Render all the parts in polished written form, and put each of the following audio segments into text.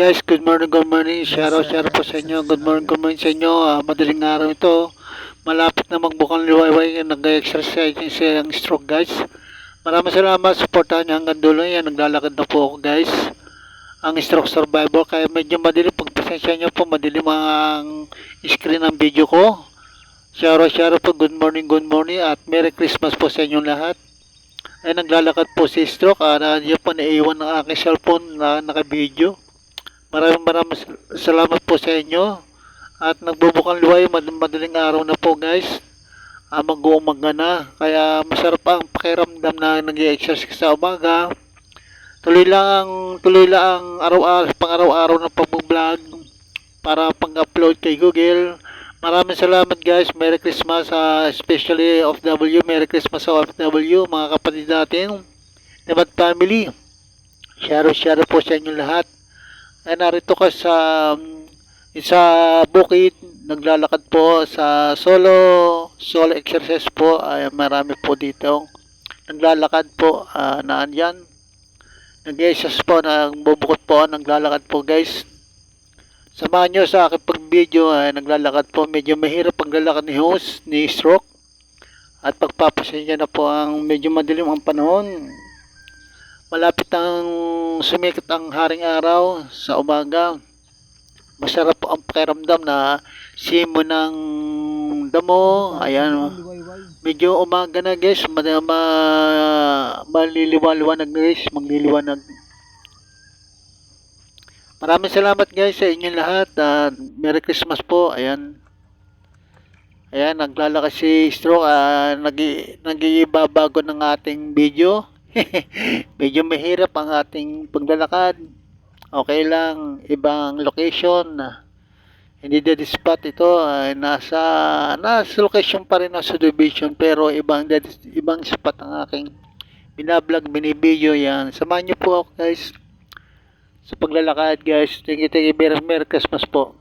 guys, good morning, good morning. Share po sa inyo. Good morning sa inyo. Madaling araw ito. Malapit na magbukang liwayway. Nag-exercise yung stroke guys. Maraming salamat. Supportahan nyo hanggang dulo. Yan, naglalakad na po ako guys. Ang stroke survivor. Kaya medyo madilim. Pagpasensya nyo po, madilim ang screen ng video ko. Share po. Good morning. At Merry Christmas po sa inyong lahat. Ay naglalakad po si stroke. Yun po naiiwan ng aking cellphone na naka-video. Maraming salamat po sa inyo. At nagbubukang luway, madaling araw na po guys. Mag-uumaga na. Kaya masarap ang pakiramdam na nag-i-exercise sa umaga. Tuloy lang araw-araw, pang-araw-araw na pag-vlog para pang-upload kay Google. Maraming salamat guys. Merry Christmas, especially OFW. Merry Christmas sa OFW, mga kapatid natin. Nabat family. Share po sa inyo lahat. Ay narito ka sa bukid, naglalakad po sa solo exercise po. Ay marami po dito naglalakad po, nandyan nag-exercise po, nagbubukod po, naglalakad po guys. Samahan nyo sa aking pag-video. Ay naglalakad po, medyo mahirap paglalakad ni host ni stroke at pagpapasensya na po ang medyo madilim ang panahon. Malapit ang sumikat ang haring araw sa umaga. Masarap po ang pakiramdam na simo ng damo. Ayan. Medyo umaga na guys. Maliliwanag na guys. Magliliwanag. Maraming salamat guys sa inyong lahat. Merry Christmas po. Ayan. Ayan. Naglalakad si stroke. Nag-iibabago ng ating video. Medyo mahirap ang ating paglalakad. Okay lang, ibang location. Hindi dead spot ito. Nasa location pa rin ng subdivision, pero ibang spot ang aking binablog, binibideo. Yan. Samahan niyo po ako guys sa paglalakad guys. Thank you. Merry Christmas po.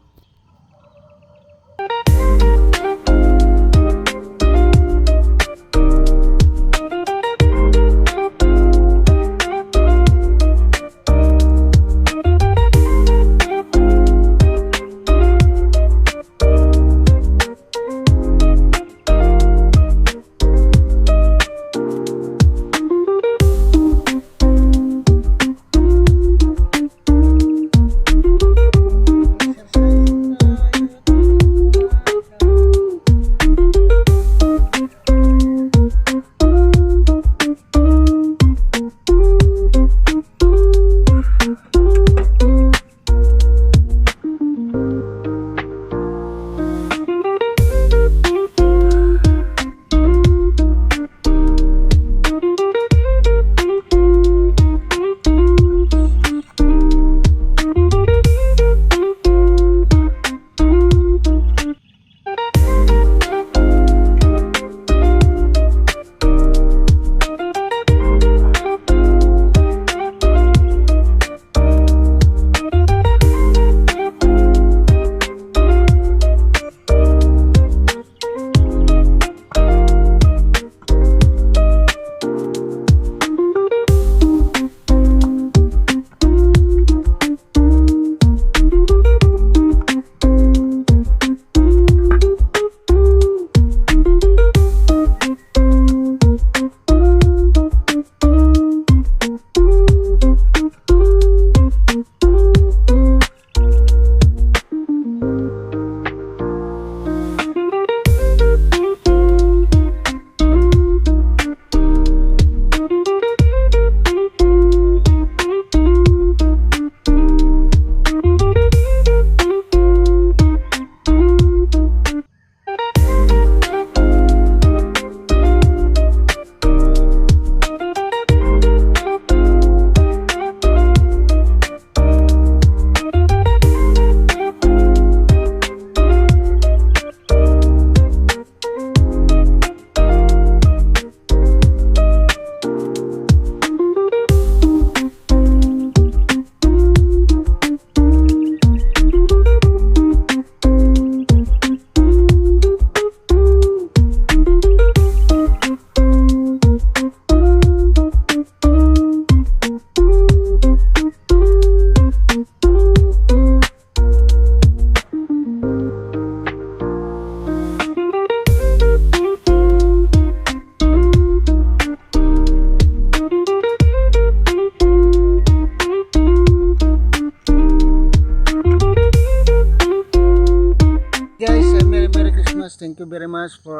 Merry Christmas. Thank you very much for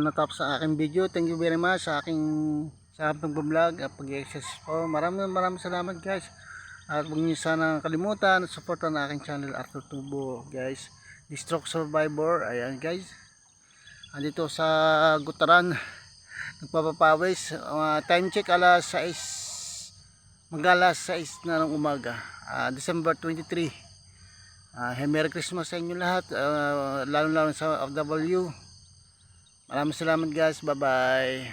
natapos sa aking video. Thank you very much sa aking pag-vlog at pag-exercise po. Maraming salamat guys. At huwag niyo sana kalimutan at supportan ang aking channel Arthur Tubo guys. The Stroke Survivor. Ayan guys. Andito sa Gutaran. Nagpapapawis. Time check alas 6. Mag-alas 6 na ng umaga. December 23. Merry Christmas sa inyo lahat, lalo sa OFW. Maraming salamat guys, bye bye.